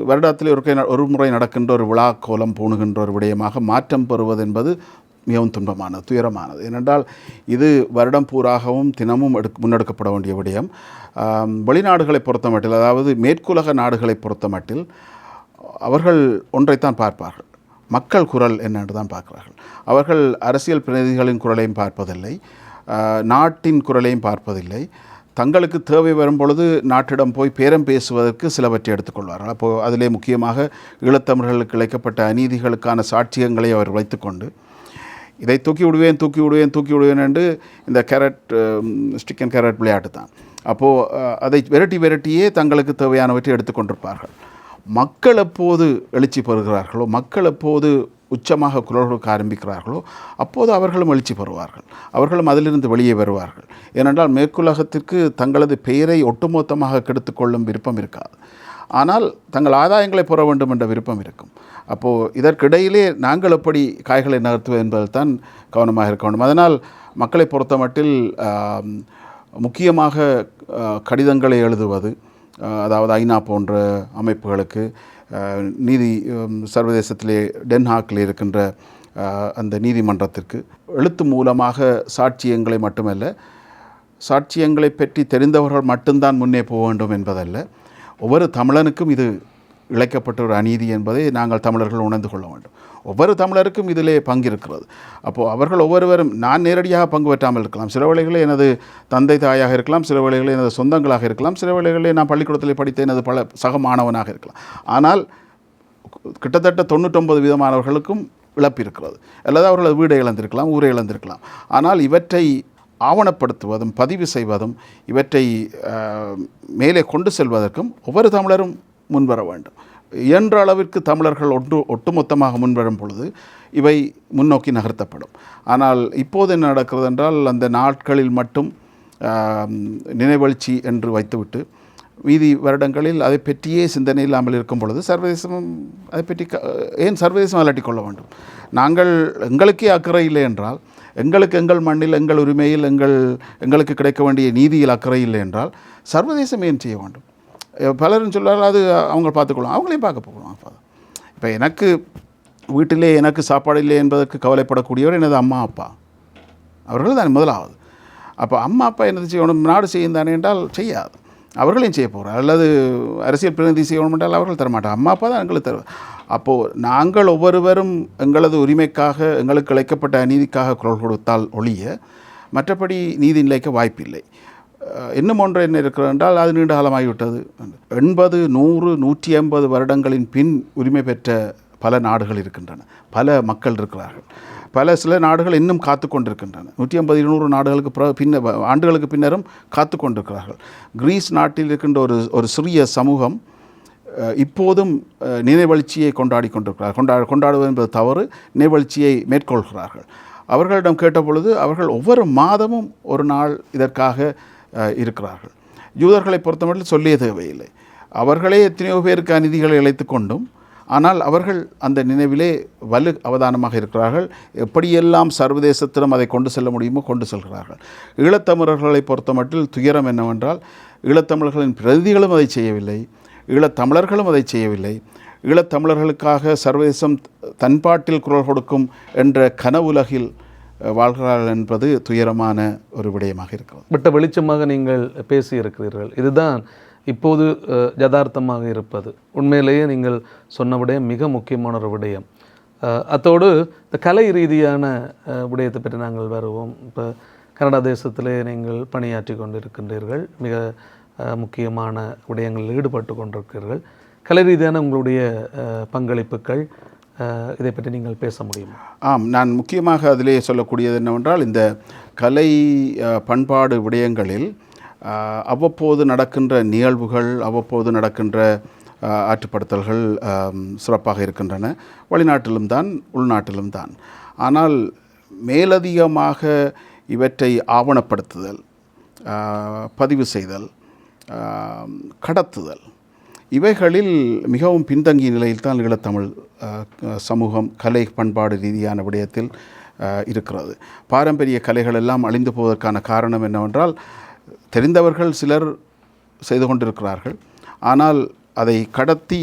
வருடத்தில் ஒரு முறை நடக்கின்ற ஒரு விழா கோலம் பூணுகின்ற ஒரு விடயமாக மாற்றம் பெறுவது என்பது மிகவும் துன்பமானது, துயரமானது. ஏனென்றால் இது வருடம் பூராகவும் தினமும் முன்னெடுக்கப்பட வேண்டிய விடயம். வெளிநாடுகளை பொறுத்த மட்டில், அதாவது மேற்குலக நாடுகளை பொறுத்த மட்டில் அவர்கள் ஒன்றைத்தான் பார்ப்பார்கள், மக்கள் குரல் என்னென்று தான் பார்க்கிறார்கள். அவர்கள் அரசியல் பிரதிநிதிகளின் குரலையும் பார்ப்பதில்லை, நாட்டின் குரலையும் பார்ப்பதில்லை. தங்களுக்கு தேவை வரும் பொழுது நாட்டிடம் போய் பேரம் பேசுவதற்கு சிலவற்றை எடுத்துக்கொள்வார்கள். அப்போது அதிலே முக்கியமாக ஈழத்தமிழர்களுக்கு இழைக்கப்பட்ட அநீதிகளுக்கான சாட்சியங்களை அவர் வைத்துக்கொண்டு இதை தூக்கி விடுவேன் என்று இந்த ஸ்டிக் அண்ட் கேரட் விளையாட்டு தான். அப்போது அதை விரட்டியே தங்களுக்கு தேவையானவற்றை எடுத்துக்கொண்டிருப்பார்கள். மக்கள் எப்போது எழுச்சி பெறுகிறார்களோ, மக்கள் எப்போது உச்சமாக குரல் கொடுக்க ஆரம்பிக்கிறார்களோ அப்போது அவர்களும் எழுச்சி பெறுவார்கள், அவர்களும் அதிலிருந்து வெளியே வருவார்கள். ஏனென்றால் மேற்குலகத்திற்கு தங்களது பெயரை ஒட்டுமொத்தமாக கெடுத்துக்கொள்ளும் விருப்பம் இருக்காது, ஆனால் தங்கள் ஆதாயங்களை பெற வேண்டும் என்ற விருப்பம் இருக்கும். அப்போது இதற்கிடையிலே நாங்கள் எப்படி காய்களை நகர்த்துவது என்பதில் தான் கவனமாக இருக்க வேண்டும். அதனால் மக்களை பொறுத்த மட்டில் முக்கியமாக கடிதங்களை எழுதுவது, அதாவது ஐநா போன்ற அமைப்புகளுக்கு, நீதி சர்வதேசத்திலே டென்ஹாக்கில் இருக்கின்ற அந்த நீதிமன்றத்திற்கு எழுத்து மூலமாக சாட்சியங்களை மட்டுமல்ல, சாட்சியங்களை பற்றி தெரிந்தவர்கள் மட்டும்தான் முன்னே போக வேண்டும் என்பதல்ல, ஒவ்வொரு தமிழனுக்கும் இது இழைக்கப்பட்ட ஒரு அநீதி என்பதை நாங்கள் தமிழர்கள் உணர்ந்து கொள்ள வேண்டும். ஒவ்வொரு தமிழருக்கும் இதிலே பங்கு இருக்கிறது. அப்போது அவர்கள் ஒவ்வொருவரும், நான் நேரடியாக பங்கு பெற்றாமல் இருக்கலாம், சில வேளைகளில் எனது தந்தை தாயாக இருக்கலாம், சில வேளைகளில் எனது சொந்தங்களாக இருக்கலாம், சில வேளைகளில் நான் பள்ளிக்கூடத்தில் படித்த எனது பல சக மாணவனாக இருக்கலாம். ஆனால் கிட்டத்தட்ட 99 மாணவர்களுக்கும் இழப்பு இருக்கிறது. அல்லது அவர்கள் வீடை இழந்திருக்கலாம், ஊரை இழந்திருக்கலாம். ஆனால் இவற்றை ஆவணப்படுத்துவதும் பதிவு செய்வதும் இவற்றை மேலே கொண்டு செல்வதற்கும் ஒவ்வொரு தமிழரும் முன்வர வேண்டும். இயன்ற அளவிற்கு தமிழர்கள் ஒட்டுமொத்தமாக முன்வரும் பொழுது இவை முன்னோக்கி நகர்த்தப்படும். ஆனால் இப்போது என்ன நடக்கிறது என்றால், அந்த நாட்களில் மட்டும் நினைவெழுச்சி என்று வைத்துவிட்டு மீதி வருடங்களில் அதை பற்றியே சிந்தனை இல்லாமல் இருக்கும் பொழுது சர்வதேசமும் அதை பற்றி ஏன் சர்வதேசம் அலட்டிக்கொள்ள வேண்டும்? நாங்கள் எங்களுக்கே அக்கறை இல்லை என்றால், எங்களுக்கு எங்கள் மண்ணில், எங்கள் உரிமையில், எங்களுக்கு கிடைக்க வேண்டிய நீதியில் அக்கறை இல்லை என்றால் சர்வதேசம் ஏன் செய்ய வேண்டும்? பலரும் சொல்வார்கள், அது அவங்க பார்த்துக்கொள்ளும், அவங்களையும் பார்க்க போகலாம். இப்போ எனக்கு வீட்டிலே எனக்கு சாப்பாடு இல்லை என்பதற்கு கவலைப்படக்கூடியவர் எனது அம்மா அப்பா, அவர்கள் தான் முதலாவது. அப்போ அம்மா அப்பா என்னது செய்யணும்? நாடு செய்யும் தானே என்றால் செய்யாது, அவர்களையும் செய்ய போகிறார். அல்லது அரசியல் பிரதிநிதி செய்யணும் என்றால் அவர்கள் தரமாட்டார், அம்மா அப்பா தான் எங்களுக்கு தருவார். அப்போது நாங்கள் ஒவ்வொருவரும் எங்களது உரிமைக்காக, எங்களுக்கு இழைக்கப்பட்ட அநீதிக்காக குரல் கொடுத்தால் ஒழிய மற்றபடி நீதி நிலைக்க வாய்ப்பில்லை. இன்னும் ஒன்று என்ன இருக்கிறது என்றால், அது நீண்ட காலமாகிவிட்டது. 80, 100, 150 வருடங்களின் பின் உரிமை பெற்ற பல நாடுகள் இருக்கின்றன, பல மக்கள் இருக்கிறார்கள். சில நாடுகள் இன்னும் காத்து கொண்டிருக்கின்றன. 150, 200 நாடுகளுக்கு ஆண்டுகளுக்கு பின்னரும் காத்து கொண்டிருக்கிறார்கள். கிரீஸ் நாட்டில் இருக்கின்ற ஒரு சிறிய சமூகம் இப்போதும் நினைவெழுச்சியை கொண்டாடி கொண்டிருக்கிறார்கள். கொண்டாடுவது என்பது தவறு, நினைவெழுச்சியை மேற்கொள்கிறார்கள். அவர்களிடம் கேட்டபொழுது அவர்கள் ஒவ்வொரு மாதமும் ஒரு நாள் இதற்காக இருக்கிறார்கள். யூதர்களை பொறுத்தமட்டில் சொல்லிய தேவையில்லை. அவர்களே எத்தனையோ பேருக்கு அநீதிகளை இழைத்து கொண்டும், ஆனால் அவர்கள் அந்த நினைவிலே வலு அவதானமாக இருக்கிறார்கள். எப்படியெல்லாம் சர்வதேசத்திலும் அதை கொண்டு செல்ல முடியுமோ கொண்டு செல்கிறார்கள். ஈழத்தமிழர்களை பொறுத்தமட்டில் துயரம் என்னவென்றால், ஈழத்தமிழர்களின் பிரதிகளும் அதை செய்யவில்லை, ஈழத்தமிழர்களும் அதை செய்யவில்லை. ஈழத்தமிழர்களுக்காக சர்வதேசம் தன்பாட்டில் குரல் கொடுக்கும் என்ற கனவுலகில் வாழ்கிறார்கள் என்பது துயரமான ஒரு விடயமாக இருக்கிறது. விட்ட வெளிச்சமாக நீங்கள் பேசியிருக்கிறீர்கள். இதுதான் இப்போது யதார்த்தமாக இருப்பது. உண்மையிலேயே நீங்கள் சொன்ன விடயம் மிக முக்கியமான ஒரு விடயம். அத்தோடு இந்த கலை ரீதியான விடயத்தை பற்றி நாங்கள் வருவோம். இப்போ கனடா தேசத்திலே நீங்கள் பணியாற்றி கொண்டிருக்கின்றீர்கள், மிக முக்கியமான விடயங்களில் ஈடுபட்டு கொண்டிருக்கிறீர்கள். கலை ரீதியான உங்களுடைய பங்களிப்புகள், இதை பற்றி நீங்கள் பேச முடியுமா? ஆம், நான் முக்கியமாக அதிலே சொல்லக்கூடியது என்னவென்றால், இந்த கலை பண்பாடு விடயங்களில் அவ்வப்போது நடக்கின்ற நிகழ்வுகள், அவ்வப்போது நடக்கின்ற ஆற்றுப்படுத்தல்கள் சிறப்பாக இருக்கின்றன. வெளிநாட்டிலும் தான், உள்நாட்டிலும் தான். ஆனால் மேலதிகமாக இவற்றை ஆவணப்படுத்துதல், பதிவு செய்தல், கடத்துதல், இவைகளில் மிகவும் பின்தங்கிய நிலையில்தான் ஈழத்தமிழ் சமூகம் கலை பண்பாடு ரீதியான விடயத்தில் இருக்கிறது. பாரம்பரிய கலைகள் எல்லாம் அழிந்து போவதற்கான காரணம் என்னவென்றால், தெரிந்தவர்கள் சிலர் செய்து கொண்டிருக்கிறார்கள், ஆனால் அதை கடத்தி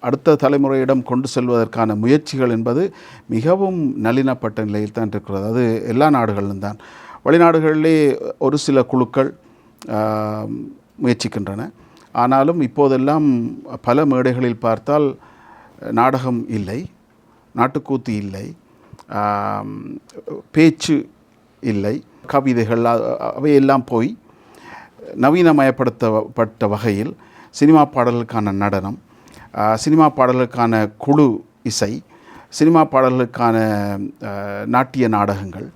அடுத்த தலைமுறையிடம் கொண்டு செல்வதற்கான முயற்சிகள் என்பது மிகவும் நளினப்பட்ட நிலையில் தான் இருக்கிறது. அது எல்லா நாடுகளிலும் தான். வெளிநாடுகளிலே ஒரு சில குழுக்கள் முயற்சிக்கின்றன. ஆனாலும் இப்போதெல்லாம் பல மேடைகளில் பார்த்தால் நாடகம் இல்லை, நாட்டுக்கூத்து இல்லை, பேச்சு இல்லை, கவிதைகள் அவையெல்லாம் போய் நவீனமயப்படுத்தப்பட்ட வகையில் சினிமா பாடல்களுக்கான நடனம், சினிமா பாடல்களுக்கான குழு இசை, சினிமா பாடல்களுக்கான நாட்டிய நாடகங்கள்,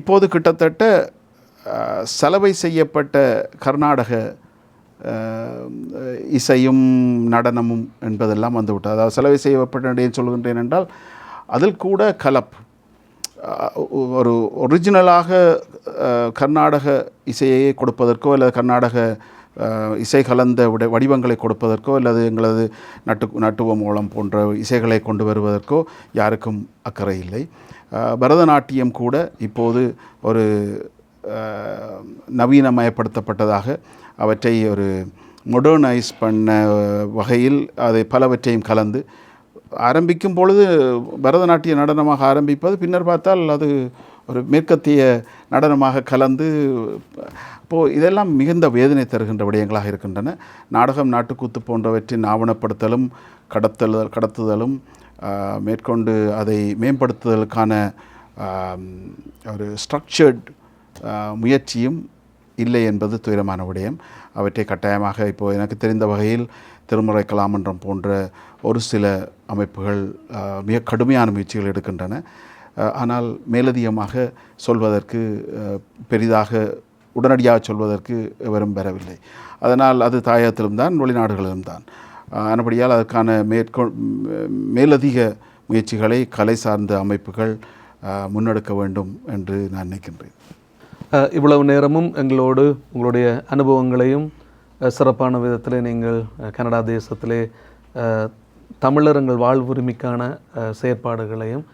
இப்போது கிட்டத்தட்ட சலவை செய்யப்பட்ட கர்நாடக இசையும் நடனமும் என்பதெல்லாம் வந்துவிட்டது. அதாவது சலவை செய்யப்பட்ட சொல்கின்றேன் என்றால், அதில் கூட கலப்பு, ஒரு ஒரிஜினலாக கர்நாடக இசையை கொடுப்பதற்கோ அல்லது கர்நாடக இசை கலந்த வடிவங்களை கொடுப்பதற்கோ அல்லது எங்களது நட்டுவ மூலம் போன்ற இசைகளை கொண்டு வருவதற்கோ யாருக்கும் அக்கறை இல்லை. பரதநாட்டியம் கூட இப்போது ஒரு நவீனமயப்படுத்தப்பட்டதாக அவற்றை ஒரு மொடர்னைஸ் பண்ண வகையில் அதை பலவற்றையும் கலந்து ஆரம்பிக்கும் பொழுது பரதநாட்டிய நடனமாக ஆரம்பிப்பது, பின்னர் பார்த்தால் அது ஒரு மேற்கத்திய நடனமாக கலந்து இதெல்லாம் மிகுந்த வேதனை தருகின்ற விடயங்களாக இருக்கின்றன. நாடகம், நாட்டுக்கூத்து போன்றவற்றின் ஆவணப்படுத்தலும் கடத்துதலும் மேற்கொண்டு அதை மேம்படுத்துதலுக்கான ஒரு ஸ்ட்ரக்சர்ட் முயற்சியும் இல்லை என்பது துயரமான விடயம். அவற்றை கட்டாயமாக இப்போது எனக்கு தெரிந்த வகையில் திருமுறை கலாமன்றம் போன்ற ஒரு சில அமைப்புகள் மிக கடுமையான முயற்சிகள் எடுக்கின்றன. ஆனால் மேலதிகமாக சொல்வதற்கு பெரிதாக உடனடியாக சொல்வதற்கு எவரும் வரவில்லை. அதனால் அது தாயகத்திலும் தான், வெளிநாடுகளிலும் தான். ஆனபடியால் அதற்கான மேலதிக முயற்சிகளை கலை சார்ந்த அமைப்புகள் முன்னெடுக்க வேண்டும் என்று நான் நினைக்கின்றேன். இவ்வளவு நேரமும் எங்களோடு உங்களுடைய அனுபவங்களையும் சிறப்பான விதத்தில் நீங்கள் கனடா தேசத்திலே தமிழர்கள் வாழ்வுரிமைக்கான செயற்பாடுகளையும்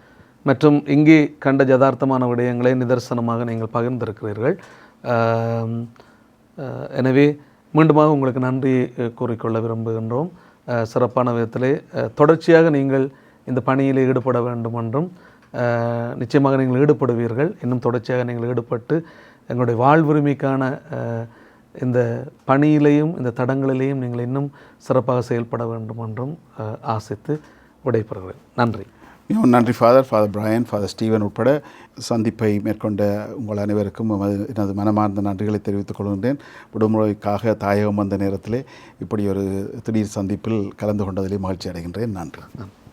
மற்றும் இங்கே கண்ட யதார்த்தமான விடயங்களை நிதர்சனமாக நீங்கள் பகிர்ந்திருக்கிறீர்கள். எனவே மீண்டுமாக உங்களுக்கு நன்றி கூறிக்கொள்ள விரும்புகின்றோம். சிறப்பான விதத்திலே தொடர்ச்சியாக நீங்கள் இந்த பணியில் ஈடுபட வேண்டும் என்றும் நிச்சயமாக நீங்கள் ஈடுபடுவீர்கள். இன்னும் தொடர்ச்சியாக நீங்கள் ஈடுபட்டு எங்களுடைய வாழ்வுரிமைக்கான இந்த பணியிலையும் இந்த தடங்களிலேயும் நீங்கள் இன்னும் சிறப்பாக செயல்பட வேண்டும் என்றும் ஆசித்து விடைபெறுகிறேன். நன்றி. மிகவும் நன்றி ஃபாதர் பிரையன், ஃபாதர் ஸ்டீவன் உட்பட சந்திப்பை மேற்கொண்ட உங்கள் அனைவருக்கும் எனது மனமார்ந்த நன்றிகளை தெரிவித்துக் கொள்கின்றேன். விடுமுறைக்காக தாயகம் வந்த நேரத்திலே இப்படி ஒரு திடீர் சந்திப்பில் கலந்து கொண்டதிலே மகிழ்ச்சி அடைகின்றேன். நன்றி.